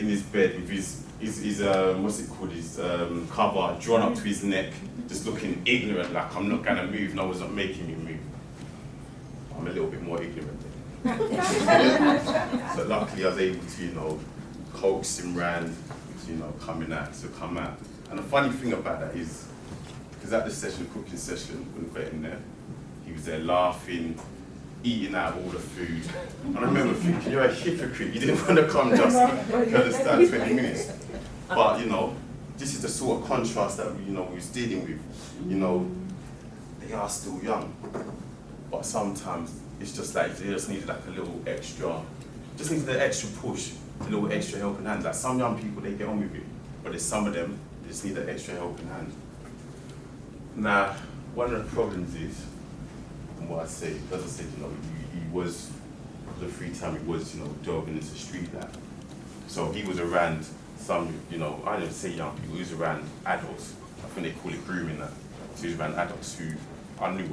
in his bed with his what's it called, his cover drawn up to his neck, just looking ignorant, like I'm not gonna move, no one's not making me move. I'm a little bit more ignorant then. So luckily I was able to, you know, coax him round, you know, come out. And the funny thing about that is, because at the cooking session, when we got in there, he was there laughing, eating out all the food. And I remember thinking, you're a hypocrite, you didn't want to come just to understand 20 minutes. But, you know, this is the sort of contrast that we was dealing with. You know, they are still young, but sometimes it's just like, they just needed like a little extra, just needed an extra push, a little extra helping hand. Like some young people, they get on with it, but there's some of them, they just need an extra helping hand. Now, one of the problems is, and what I say, as I said, you know, he was, the free time he was, you know, jogging into street life. So he was around some, you know, I didn't say young people, he was around adults. I think they call it grooming now. So he was around adults who I knew,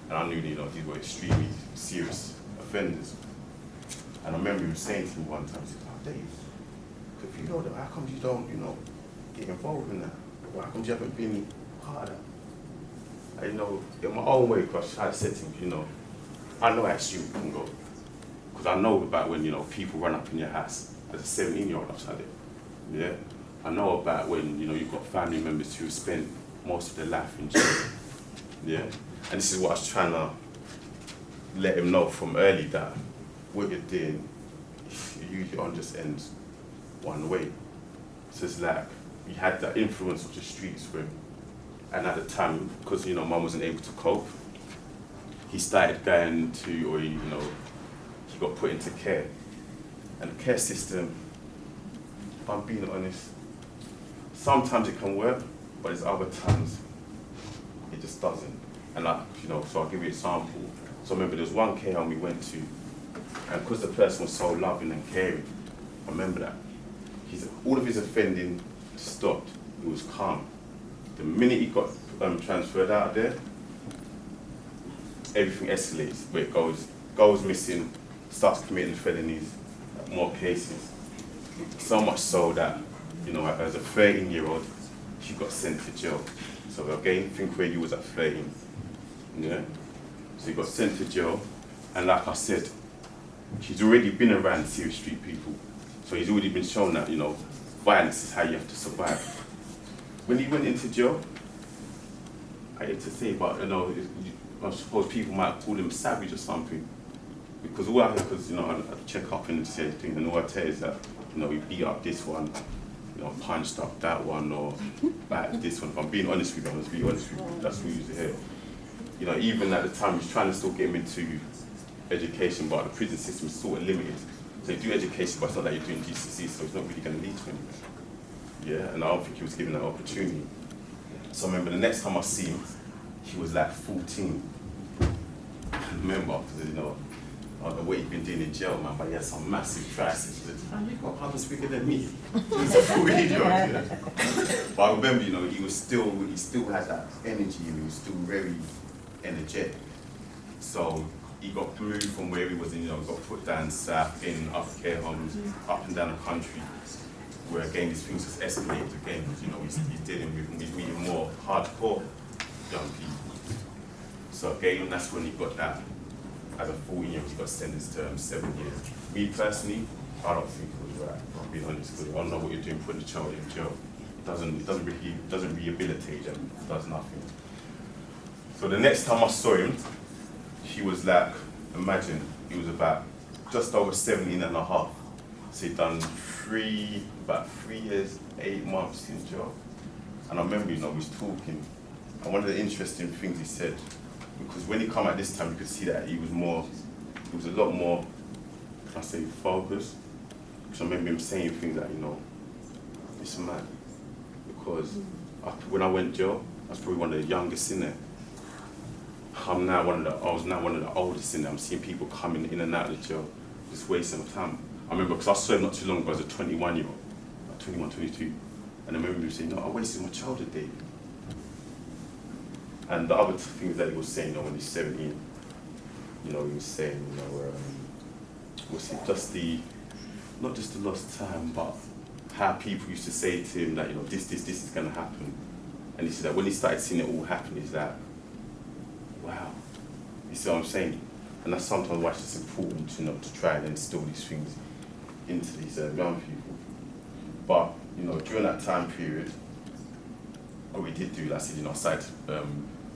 you know, these were extremely serious offenders. And I remember him saying to me one time, he said, oh, Dave, if you know that, how come you don't, you know, get involved in that? How come you haven't been part of that? I know, in my own way, because I said to him, you know, I know how extreme it can go. Because I know about when, you know, people run up in your house as a 17-year-old, I've said it. Yeah? I know about when, you know, you've got family members who have spent most of their life in jail. Yeah? And this is what I was trying to let him know from early, that what you're doing, it usually on just ends one way. So it's like, we had that influence of the streets for him. And at the time, because, you know, Mum wasn't able to cope, he started going to, or, you know, he got put into care. And the care system, if I'm being honest, sometimes it can work, but there's other times it just doesn't. And like, you know, so I'll give you an example. So I remember there was one care home we went to, and because the person was so loving and caring, I remember that, all of his offending stopped, he was calm. The minute he got transferred out of there, everything escalates, where it goes missing, starts committing felonies, more cases. So much so that, you know, as a 13-year-old, she got sent to jail. So again, think where you was at 13, yeah? So he got sent to jail, and like I said, he's already been around serious street people. So he's already been shown that, you know, violence is how you have to survive. When he went into jail, I hate to say, but you know, I suppose people might call him savage or something. Because all I heard, because you know, I check up and say things, and all I tell is that, you know, he beat up this one, you know, punched up that one, or battered this one. If I'm being honest with you, that's what he used to hear. You know, even at the time, he's trying to still get him into education, but the prison system is sort of limited. So you do education, but it's not like you're doing GCSE, so it's not really going to lead to anything. Yeah, and I don't think he was given that opportunity. So I remember the next time I see him, he was like 14. I remember, because you know, I don't know what he'd been doing in jail, man, but he had some massive triceps. He said, man, you got brothers bigger than me. He's a 14-year-old, yeah. But I remember, you know, he still had that energy, and he was still very energetic. So he got moved from where he was in, you know, got put down south in upper care homes, up and down the country, where again these things just escalated again. You know, he's dealing with, he's meeting more hardcore young people. So again, that's when he got that. As a 14-year-old, he got sentenced to 7 years. Me personally, I don't think it was right. I'm being honest, because I don't know what you're doing putting the child in jail. It doesn't rehabilitate them. It does nothing. So the next time I saw him, he was like, imagine, he was about just over 17 and a half. So he'd done about 3 years, 8 months in jail. And I remember, you know, we was talking, and one of the interesting things he said, because when he come at this time, you could see that he was a lot more, I say, focused. Because I remember him saying things like, you know, listen man, because when I went to jail, I was probably one of the youngest in there. I was now one of the oldest in there. I'm seeing people coming in and out of the jail, just wasting time. I remember, because I saw him not too long ago as a 21-year-old, like 21, 22. And I remember him saying, no, I wasted my childhood, David. And the other things that he was saying, you know, when he's 17, you know, he was saying, you know, just the not just the lost time, but how people used to say to him that, you know, this is going to happen. And he said that when he started seeing it all happen, he's like, wow. You see what I'm saying? And that's sometimes why it's important, you know, to try and instill these things into these young people. But, you know, during that time period, what we did do, like I said, you know, I started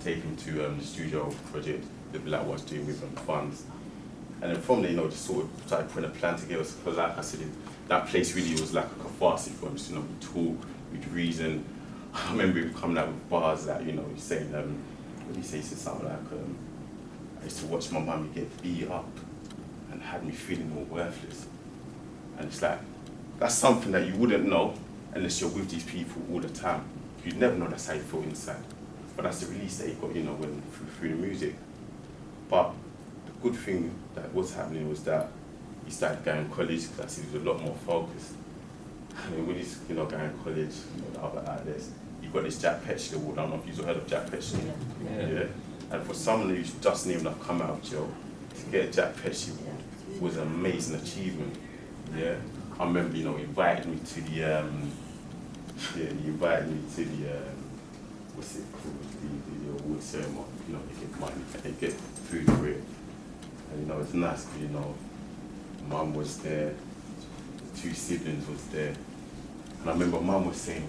taking him to the studio project that like what I was doing with funds. And then from there, you know, just sort of started putting a plan together. Because like I said, that place really was like a catharsis for him. So, you know, we'd talk, we'd reason. I remember him coming out with bars that, you know, he's saying, what did he say? He said something like, I used to watch my mummy get beat up and had me feeling all worthless. And it's like, that's something that you wouldn't know unless you're with these people all the time. You'd never know that's how you feel inside. But that's the release that you got, you know, when through the music. But the good thing that was happening was that he started going to college, because he was a lot more focused. I mean, when he's, you know, going to college, you know, the other outlets, you got this Jack Petchley award. I don't know if you've heard of Jack Petchley. Yeah. And for someone who's just named have come out of jail, to get a Jack Petchley award was an amazing achievement. Yeah. I remember, you know, he invited me to the what's it called, the award ceremony. You know, they get money, they get food for it. And, you know, it's nice because, you know, Mum was there, the 2 siblings was there. And I remember Mum was saying,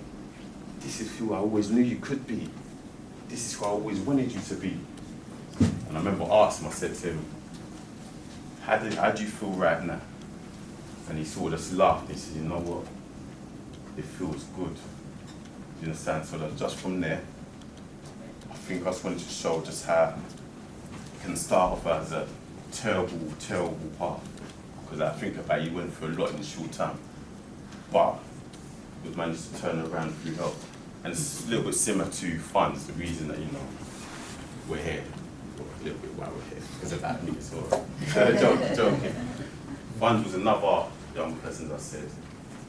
this is who I always knew you could be. This is who I always wanted you to be. And I remember asking him, I said to him, how do you feel right now? And he sort of just laughed and he said, you know what? It feels good. Do you understand? So that just from there, I think I just wanted to show just how it can start off as a terrible, terrible path. Because I think about it, you went through a lot in a short time. But we managed to turn around through help. And it's a little bit similar to funds, the reason that, you know, we're here. Or a little bit why we're here, because of that me as well. Joking. Funds was another young person that said,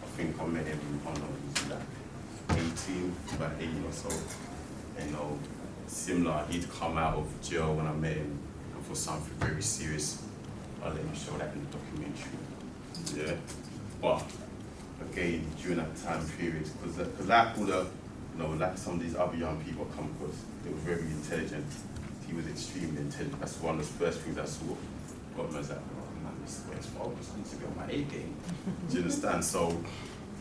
I think I met him, I don't know, he was like 18, about 18 or so. You know, similar, he'd come out of jail when I met him, and for something very serious. I'll let him show that in the documentary. Yeah. But again, during that time period, because like all the, you know, like some of these other young people come across, they were very intelligent. He was extremely intelligent. That's one of the first things I saw. Got him as like, oh man, this is where it's focused. I need to be on my A game. Do you understand? So,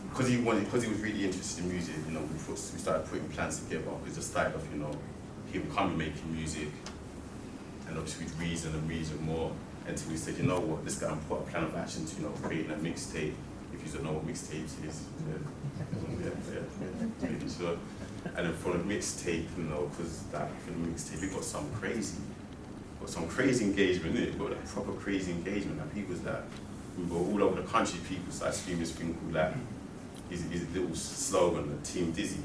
because he was really interested in music, you know, we started putting plans together. Because it started off, you know, him coming making music, and obviously we'd reason more, until we said, you know what, let's go and put a plan of action to, you know, creating a mixtape. If you don't know what mixtapes is, maybe sure. And then from the mixtape, you know, because from the mixtape, we got some crazy engagement in it. We got that proper crazy engagement. And people that we were all over the country. People started screaming this thing called like his little slogan, the Team Dizzy.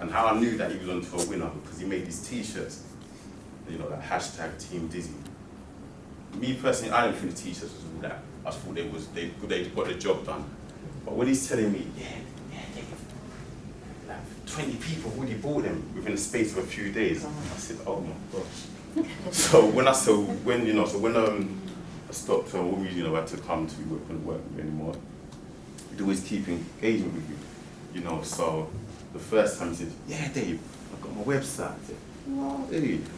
And how I knew that he was on to a winner because he made these T-shirts, you know, that hashtag Team Dizzy. Me personally, I didn't think the T-shirts was all that. I thought they got the job done. But when he's telling me, Dave, like 20 people already bought them within the space of a few days, I said, oh my gosh. So when I stopped, when we, you know, had to come to, we weren't work with you anymore, we'd always keep engaging with you, you know. So the first time he said, yeah, Dave, I've got my website. I said, what, Dave?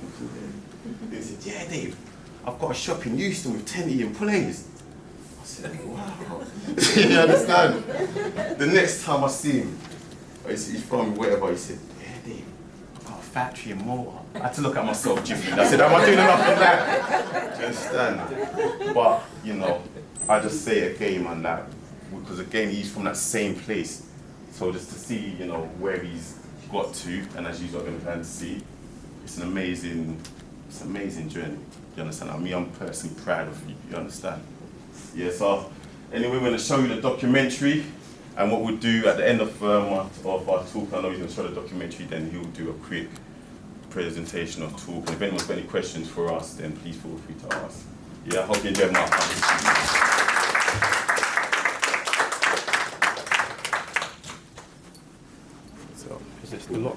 He said, yeah, Dave, I've got a shop in Houston with 10 employees. I said, wow. You understand? The next time I see him, he's from wherever, he said, yeah, Dave, I've got a factory in Malta. I had to look at myself differently. I said, am I doing enough of that? Do you understand? But, you know, I just say it again, man, that, because again, he's from that same place. So just to see, you know, where he's got to, and as you're going to see, it's an amazing journey. You understand? I mean, I'm personally proud of you. You understand? Yeah. So anyway, we're going to show you the documentary, and what we'll do at the end of our talk, I know he's going to show the documentary. Then he'll do a quick presentation of talk. And if anyone's got any questions for us, then please feel free to ask. Yeah. I hope you enjoy my time. So is this the lock?